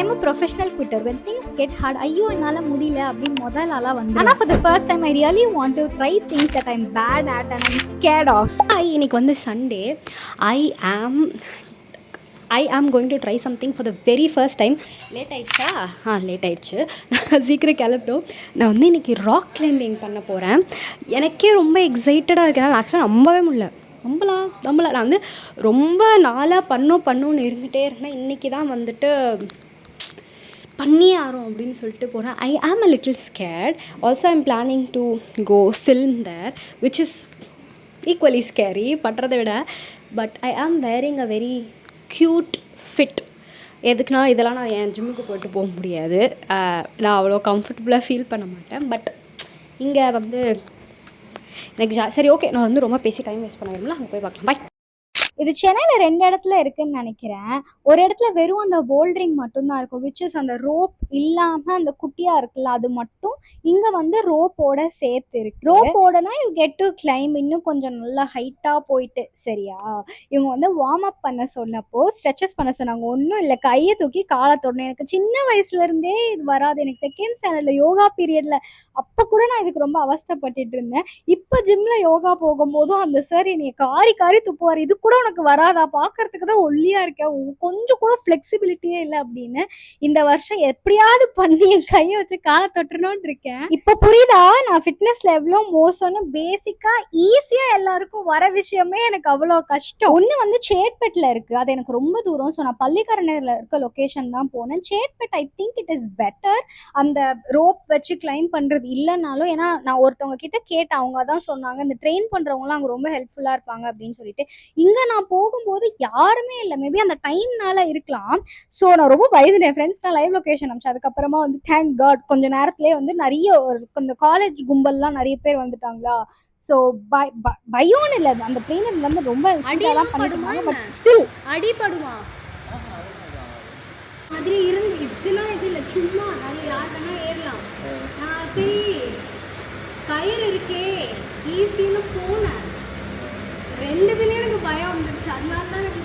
I'm a professional quitter. When things get hard, ஐயோ என்னால முடியல அப்படின்னு முதல் ஆளா வந்து. ஆனா for the first time I really want to try things that I'm bad at and I'm scared of. இன்னைக்கு வந்து Sunday. I am going to try something for the very first time. Late ஆயிடுச்சு. சீக்கிரம் கிளப்பிட்டோம். நான் வந்து இன்றைக்கி rock climbing பண்ண போகிறேன். எனக்கே ரொம்ப எக்ஸைட்டடாக இருக்கேன். ஆக்சுவலாக நம்பவே முடியல. நம்பலாம் நான் வந்து ரொம்ப நாளாக பண்ணணும்னு இருந்துகிட்டே இருந்தேன். இன்றைக்கி தான் வந்துட்டு பண்ணியே ஆகும் அப்படின்னு சொல்லிட்டு போகிறேன். I am a little scared. Also I'm planning to go film there, which is equally scary பண்ணுறதை விட. But I am wearing a very cute fit. எதுக்குன்னா இதெல்லாம் நான் என் ஜிம்முக்கு போட்டு போக முடியாது. நான் அவ்வளோ கம்ஃபர்டபுளாக ஃபீல் பண்ண மாட்டேன். பட் இங்கே வந்து எனக்கு சரி ஓகே, நான் வந்து ரொம்ப பேசி டைம் வேஸ்ட் பண்ண விரும்பல. அங்கே போய் பார்க்கலாம். பாய். இது சென்னையில் 2 இடத்துல இருக்குன்னு நினைக்கிறேன். ஒரு இடத்துல வெறும் அந்த போல்டரிங் மட்டும்தான் இருக்கும், விச் இஸ் அந்த ரோப் இல்லாமல் அந்த குட்டியாக இருக்குல்ல அது மட்டும். இங்கே வந்து ரோப்போட சேர்த்து இருக்கு. ரோப்போடனா யூ கெட் டு கிளைம் இன்னும் கொஞ்சம் நல்லா ஹைட்டாக போயிட்டு. சரியா, இவங்க வந்து வார்ம் அப் பண்ண சொன்னப்போ ஸ்ட்ரெச்சஸ் பண்ண சொன்னாங்க. ஒன்றும் இல்லை, கையை தூக்கி காலை தொடணும். எனக்கு சின்ன வயசுலேருந்தே இது வராது. எனக்கு செகண்ட் ஸ்டாண்டர்டில் யோகா பீரியடில் அப்போ கூட நான் இதுக்கு ரொம்ப அவஸ்தைப்பட்டுட்டு இருந்தேன். இப்போ ஜிம்மில் யோகா போகும்போதும் அந்த சார் என்னை காரி துப்புவார். இது கூட உனக்கு வராதா, பாக்குறதுக்கு தான் ஒல்லியா இருக்க, கொஞ்சம் கூட ஃபிளெக்சிபிலிட்டியே இல்லை அப்படின்னு. இந்த வருஷம் எப்படியாவது பண்ணி என் கையை வச்சு காலை தொட்டணும்னு இருக்கேன். இப்ப புரியுதா நான் ஃபிட்னஸ்ல எவ்வளவு மோசம்னு? பேசிக்கா ஈஸியா எல்லாருக்கும் வர விஷயமே எனக்கு அவ்வளவு கஷ்டம். ஒண்ணு வந்து சேட்பெட்ல இருக்கு, அது எனக்கு ரொம்ப தூரம். ஸோ நான் பள்ளிக்கரணையில இருக்க லொகேஷன் தான் போனேன். சேட்பெட் I think it is better. அந்த ரோப் வச்சு கிளைம் பண்றது இல்லைனாலும், ஏன்னா நான் ஒருத்தவங்க கிட்ட கேட்டேன், அவங்க தான் சொன்னாங்க இந்த ட்ரெயின் பண்றவங்களாம் அங்க ரொம்ப ஹெல்ப்ஃபுல்லா இருப்பாங்க அப்படின்னு சொல்லிட்டு. இங்க நான் போகும்போது யாருமே இல்லை. மேபி அந்த டைம்னால இருக்கலாம். ஸோ நான் ரொம்ப பயந்துட்டேன். ஃப்ரெண்ட்ஸ் நான் லைவ் லொகேஷன் அனுப்பிச்சு அதுக்கப்புறமா வந்து தேங்க் காட் கொஞ்ச நேரத்துலேயே வந்து நிறைய இந்த காலேஜ் கும்பல்லாம் நிறைய பேர் வந்துட்டாங்களா. ஸோ பயம்னு இல்லை, அந்த ட்ரெயினர் வந்து ரொம்ப அடியெல்லாம் பண்ணிடுவாங்க. பட் ஸ்டில் அடிபடுமா மாதிரி இருந்து இதெல்லாம் இது இல்லை, சும்மா அது யார் வேணா ஏறலாம். சரி கயிறு இருக்கே ஈஸின்னு போனேன். ரெண்டுதுலேயும் எனக்கு பயம் வந்துருச்சு. அதனால தான் எனக்கு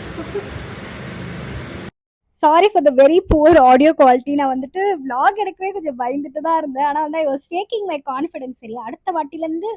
sorry for the very poor audio quality. நான் வந்துட்டு விளாக் எடுக்கவே கொஞ்சம் பயந்துட்டு தான் இருந்தேன். ஆனால் வந்து I was faking my confidence. சரி, அடுத்த வாட்டிலேருந்து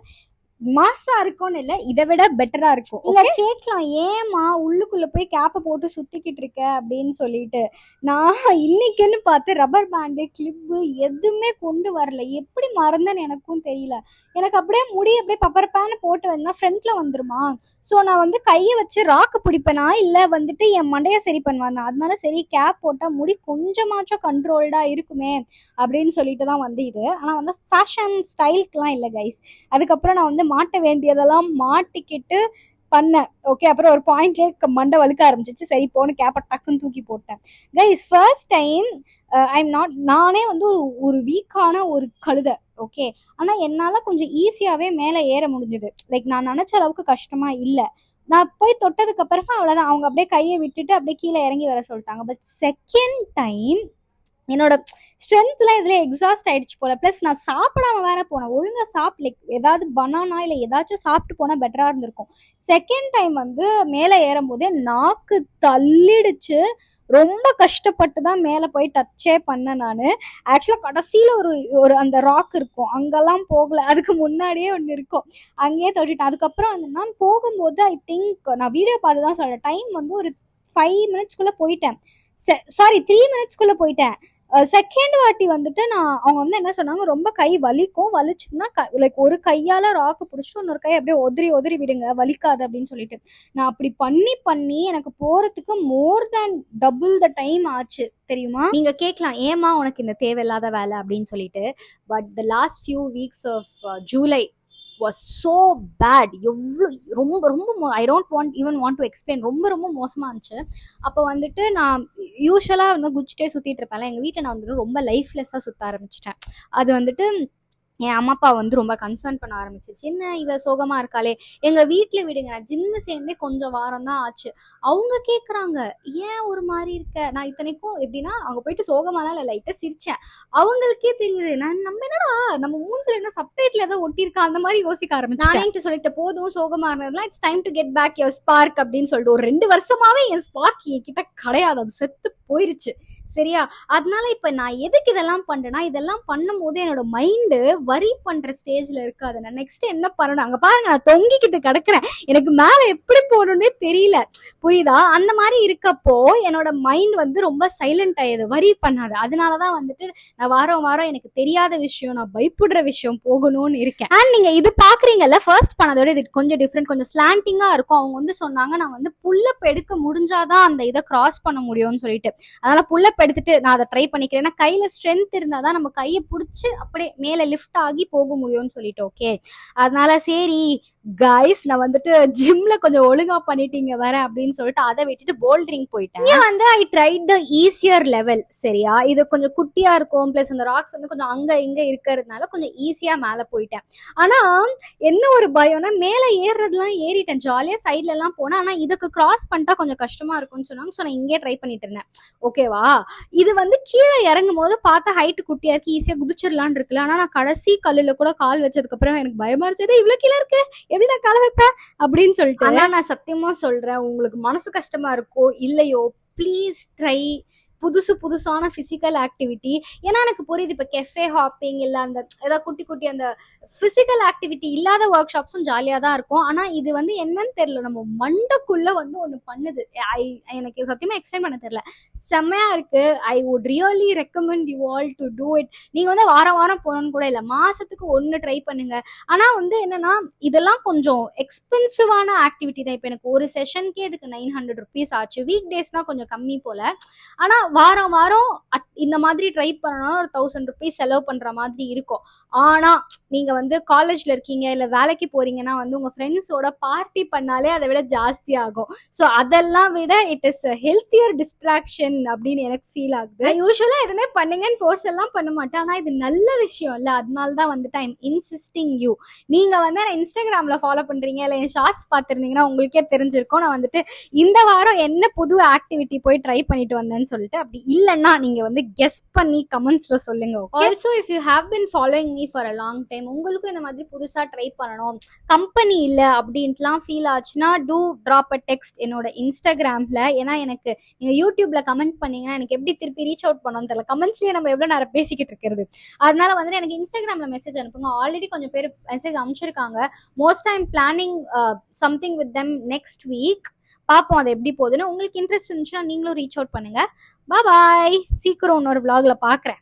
மாசா இருக்கும்னு இல்லை, இதை விட பெட்டரா இருக்கும். நீங்க கேட்கலாம், ஏமா உள்ளுக்குள்ள போய் கேப்பை போட்டு சுத்திக்கிட்டு இருக்க அப்படின்னு சொல்லிட்டு. நான் இன்னைக்குன்னு பார்த்து ரப்பர் பேண்டு கிளிப்பு எதுவுமே கொண்டு வரல. எப்படி மறந்தேன்னு எனக்கும் தெரியல. எனக்கு அப்படியே முடி அப்படியே பப்பரப்பான்னு போட்டு வந்தா ஃப்ரண்ட்ல வந்துருமா. ஸோ நான் வந்து கையை வச்சு ராக்கு பிடிப்பேனா இல்லை வந்துட்டு என் மண்டையை சரி பண்ணுவாங்க. அதனால சரி கேப் போட்டால் முடி கொஞ்சமாச்சும் கண்ட்ரோல்டா இருக்குமே அப்படின்னு சொல்லிட்டு தான் வந்து இது. ஆனால் வந்து ஃபேஷன் ஸ்டைலுக்குலாம் இல்லை கைஸ். அதுக்கப்புறம் நான் வந்து மாட்ட வேண்டியதெல்லாம் மாட்டிக்கிட்டு பண்ணேன். ஓகே, அப்புறம் ஒரு பாயிண்ட்லேயே மண்டை வழுக்க ஆரம்பிச்சிச்சு. சரி போன கேப்பை டக்குன்னு தூக்கி போட்டேன். கைஸ் ஃபர்ஸ்ட் டைம் நானே வந்து ஒரு வீக்கான ஒரு கழுதை. ஓகே, ஆனால் என்னால் கொஞ்சம் ஈஸியாகவே மேலே ஏற முடிஞ்சது. லைக் நான் நினச்ச அளவுக்கு கஷ்டமாக இல்லை. நான் போய் தொட்டதுக்கு அப்புறமா அவ்வளோதான், அவங்க அப்படியே கையை விட்டுட்டு அப்படியே கீழே இறங்கி வர சொல்லிட்டாங்க. பட் செகண்ட் டைம் என்னோட ஸ்ட்ரென்த்லாம் இதுல எக்ஸாஸ்ட் ஆயிடுச்சு போல. ப்ளஸ் நான் சாப்பிடாம வேற போனேன். ஒழுங்கா லைக் ஏதாவது பனானா இல்லை ஏதாச்சும் சாப்பிட்டு போனா பெட்டரா இருந்திருக்கும். செகண்ட் டைம் வந்து மேலே ஏறும் போதே நாக்கு தள்ளிடுச்சு. ரொம்ப கஷ்டப்பட்டு தான் மேலே போய் டச்சே பண்ணேன். நான் ஆக்சுவலாக கடைசியில் ஒரு அந்த ராக் இருக்கும், அங்கெல்லாம் போகல. அதுக்கு முன்னாடியே ஒன்று இருக்கும், அங்கேயே தொட்டுட்டேன். அதுக்கப்புறம் வந்து நான் போகும்போது ஐ திங்க் நான் வீடியோ பார்த்து தான் சொல்கிறேன், டைம் வந்து ஒரு 5 மினிட்ஸ்குள்ளே போயிட்டேன். சாரி 3 மினிட்ஸ்குள்ளே போயிட்டேன். செகண்ட் வாட்டி வந்துட்டு அவங்க வந்து என்ன சொன்னாங்க, ரொம்ப கை வலிச்சுன்னா லைக் ஒரு கையால ராக்கு பிடிச்சிட்டு இன்னொரு கை அப்படியே ஒதறி விடுங்க, வலிக்காது அப்படின்னு சொல்லிட்டு. நான் அப்படி பண்ணி எனக்கு போறதுக்கு மோர் தேன் டபுள் த டைம் ஆச்சு தெரியுமா. நீங்க கேட்கலாம், ஏமா உனக்கு இந்த தேவையில்லாத வேலை அப்படின்னு சொல்லிட்டு. But the last few weeks of July was so bad. ரொம்ப I don't even want to explain. ரொம்ப மோசமாக இருந்துச்சு. அப்போ வந்துட்டு நான் யூஸ்வலாக வந்து குச்சிட்டே சுற்றிட்டு இருப்பேன்ல, எங்கள் வீட்டில் நான் வந்துட்டு ரொம்ப லைஃப்லெஸ்ஸாக சுற்ற ஆரம்பிச்சிட்டேன். அது வந்துட்டு என் அம்மா அப்பா வந்து ரொம்ப கன்சர்ன் பண்ண ஆரம்பிச்சிச்சு. என்ன இவ சோகமா இருக்காளே, எங்க வீட்டுல விடுங்க, நான் ஜிம்மு சேர்ந்தே கொஞ்சம் வாரம் தான் ஆச்சு. அவங்க கேக்குறாங்க ஏன் ஒரு மாதிரி இருக்க. நான் இத்தனைக்கும் எப்படின்னா அவங்க போயிட்டு சோகமாலாம் இல்லை, லைட்டா சிரிச்சேன். அவங்களுக்கே தெரியுது நம்ம என்னடா நம்ம மூஞ்சில என்ன சப்டைட்ல ஏதோ ஒட்டியிருக்கா அந்த மாதிரி யோசிக்க ஆரம்பிச்சேன். சொல்லிட்டு போதும் சோகமா இருந்ததுலாம், it's time to get back your spark அப்படின்னு சொல்லிட்டு. ஒரு 2 வருஷமாவே என் ஸ்பார்க் என்கிட்ட கிடையாது, அது செத்து போயிருச்சு. சரியா? அதனால இப்ப நான் எதுக்கு இதெல்லாம் பண்றேன்னா, இதெல்லாம் பண்ணும்போது என்னோட மைண்டு வரி பண்ற ஸ்டேஜ்ல இருக்காது. நான் நெக்ஸ்ட் என்ன பண்ணணும்? அங்க பாருங்க நான் தொங்கிக்கிட்டு கிடக்குறேன். எனக்கு மேல எப்படி போகணும்னே தெரியல. புரியுதா? அந்த மாரி இருக்கப்போ என்னோட மைண்ட் வந்து ரொம்ப சைலண்ட் ஆயிடுது. வரி பண்ணாது. அதனால தான் வந்துட்டு நான் வாரம் வாரம் எனக்கு தெரியாத விஷயம், நான் பயப்படுற விஷயம் போகணும்னு இருக்கேன். அண்ட் நீங்க இது பாக்குறீங்கல்ல, ஃபர்ஸ்ட் பண்ணதோட இது கொஞ்சம் டிஃப்ரெண்ட், கொஞ்சம் ஸ்லாண்டிங்கா இருக்கும். அவங்க வந்து சொன்னாங்க நான் வந்து புல் அப் எடுக்க முடிஞ்சாதான் அந்த இதை கிராஸ் பண்ண முடியும்னு சொல்லிட்டு. அதனால புல் அப் எடுத்துட்டு நான் அதை ட்ரை பண்ணிக்கிறேன். ஏன்னா கையில ஸ்ட்ரென்த் இருந்தாதான் நம்ம கையை பிடிச்சி அப்படியே மேல லிஃப்ட் ஆகி போக முடியும்னு சொல்லிட்டு. ஓகே, அதனால சரி கைஸ், நான் வந்துட்டு ஜிம்ல கொஞ்சம் ஒழுங்கா பண்ணிட்டீங்க வர அப்படின்னு சொல்லிட்டு அதை விட்டுட்டு போல்டரிங் போயிட்டேன். இங்க வந்து I tried the easier level. சரியா? இது கொஞ்சம் குட்டியா இருக்கும், பிளஸ் இந்த ராக்ஸ் வந்து கொஞ்சம் அங்க இங்க இருக்கிறதுனால கொஞ்சம் ஈஸியா மேல போயிட்டேன். ஆனா என்ன ஒரு பயம்னா, மேல ஏறுறதுலாம் ஏறிட்டேன் ஜாலியா, சைட்ல எல்லாம் போனேன். ஆனா இதுக்கு கிராஸ் பண்ணிட்டா கொஞ்சம் கஷ்டமா இருக்கும்னு சொன்னாங்க. ஸோ நான் இங்கே ட்ரை பண்ணிட்டு இருந்தேன். ஓகேவா? இது வந்து கீழே இறங்கும் போது பார்த்தா ஹைட் குட்டியா இருக்கு, ஈஸியா குதிச்சிடலான் இருக்குல்ல. ஆனா நான் கடைசி கல்லுல கூட கால் வச்சதுக்கு அப்புறம் எனக்கு பயமா இருந்துச்சு, இவ்வளவு கீழே இருக்கு, எப்படி நான் கால வைப்பேன் அப்படின்னு சொல்லிட்டு. ஆனா நான் சத்தியமா சொல்றேன், உங்களுக்கு மனசு கஷ்டமா இருக்கோ இல்லையோ, ப்ளீஸ் ட்ரை புதுசான பிசிக்கல் ஆக்டிவிட்டி. ஏன்னா எனக்கு புரியுது, இப்போ கெஃபே ஹாப்பிங் இல்லை அந்த ஏதாவது குட்டி குட்டி அந்த பிசிக்கல் ஆக்டிவிட்டி இல்லாத ஒர்க் ஷாப்ஸும் ஜாலியாக தான் இருக்கும். ஆனால் இது வந்து என்னன்னு தெரியல, நம்ம மண்டக்குள்ள வந்து ஒன்று பண்ணுது. எனக்கு சத்தியமாக எக்ஸ்பிளைன் பண்ண தெரியல, செம்மையா இருக்கு. I would really recommend you all to do it. நீங்கள் வந்து வாரம் வாரம் போகணும்னு கூட இல்லை, மாதத்துக்கு ஒன்று ட்ரை பண்ணுங்க. ஆனால் வந்து என்னன்னா, இதெல்லாம் கொஞ்சம் எக்ஸ்பென்சிவான ஆக்டிவிட்டி தான். இப்போ எனக்கு ஒரு செஷனுக்கே இதுக்கு 900 rupees ஆச்சு. வீக் டேஸ்னால் கொஞ்சம் கம்மி போல். ஆனால் வாரம் வாரம் இந்த மாதிரி ட்ரை பண்ணணும், ஒரு 1000 rupees செலவு பண்ற மாதிரி இருக்கும். ஆனா நீங்க வந்து காலேஜ்ல இருக்கீங்க இல்ல வேலைக்கு போறீங்கன்னா வந்து உங்க ஃப்ரெண்ட்ஸோட பார்ட்டி பண்ணாலே அதை விட ஜாஸ்தி ஆகும். ஸோ அதெல்லாம் விட இட் இஸ் ஹெல்த்தியர் டிஸ்ட்ராக்ஷன் அப்படின்னு எனக்கு ஃபீல் ஆகுது. யூஸ்வலா எதுவுமே பண்ணுங்கன்னு ஃபோர்ஸ் எல்லாம் பண்ண மாட்டேன். ஆனா இது நல்ல விஷயம் இல்ல, அதனால தான் வந்துட்டு ஐ எம் இன்சிஸ்டிங் யூ. நீங்க வந்து இன்ஸ்டாகிராம்ல ஃபாலோ பண்றீங்க இல்ல என் ஷார்ட்ஸ் பார்த்துருந்தீங்கன்னா உங்களுக்கே தெரிஞ்சிருக்கும் நான் வந்துட்டு இந்த வாரம் என்ன புது ஆக்டிவிட்டி போய் ட்ரை பண்ணிட்டு வந்தேன்னு சொல்லிட்டு. அப்படி இல்லைன்னா நீங்க வந்து கெஸ் பண்ணி கமெண்ட்ஸ்ல சொல்லுங்க. Also if you have been following me for a long time, உங்களுக்கும் இந்த மாதிரி புதுசா ட்ரை பண்ணணும், கம்பெனி இல்லை அப்படின்ட்டுலாம் ஃபீல் ஆச்சுன்னா டூ ட்ராப் அ டெக்ஸ்ட் என்னோட இன்ஸ்டாகிராம்ல. ஏன்னா எனக்கு நீங்க யூடியூப்ல கமெண்ட் பண்ணீங்கன்னா எனக்கு எப்படி திருப்பி ரீச் அவுட் பண்ணணும்னு தெரியல. கமெண்ட்ஸ்லயே நம்ம எவ்வளவு நேரம் பேசிக்கிட்டு இருக்கிறது. அதனால வந்துட்டு எனக்கு இன்ஸ்டாகிராம்ல மெசேஜ் அனுப்புங்க. ஆல்ரெடி கொஞ்சம் பேர் மெசேஜ் அனுப்பிச்சிருக்காங்க. Most I'm planning something with them next week. பார்ப்போம் அது எப்படி போகுதுன்னு. உங்களுக்கு இன்ட்ரெஸ்ட் இருந்துச்சுன்னா நீங்களும் ரீச் அவுட் பண்ணுங்க. பாய், சீக்கிரம் இன்னொரு vlogல பார்க்குறேன்.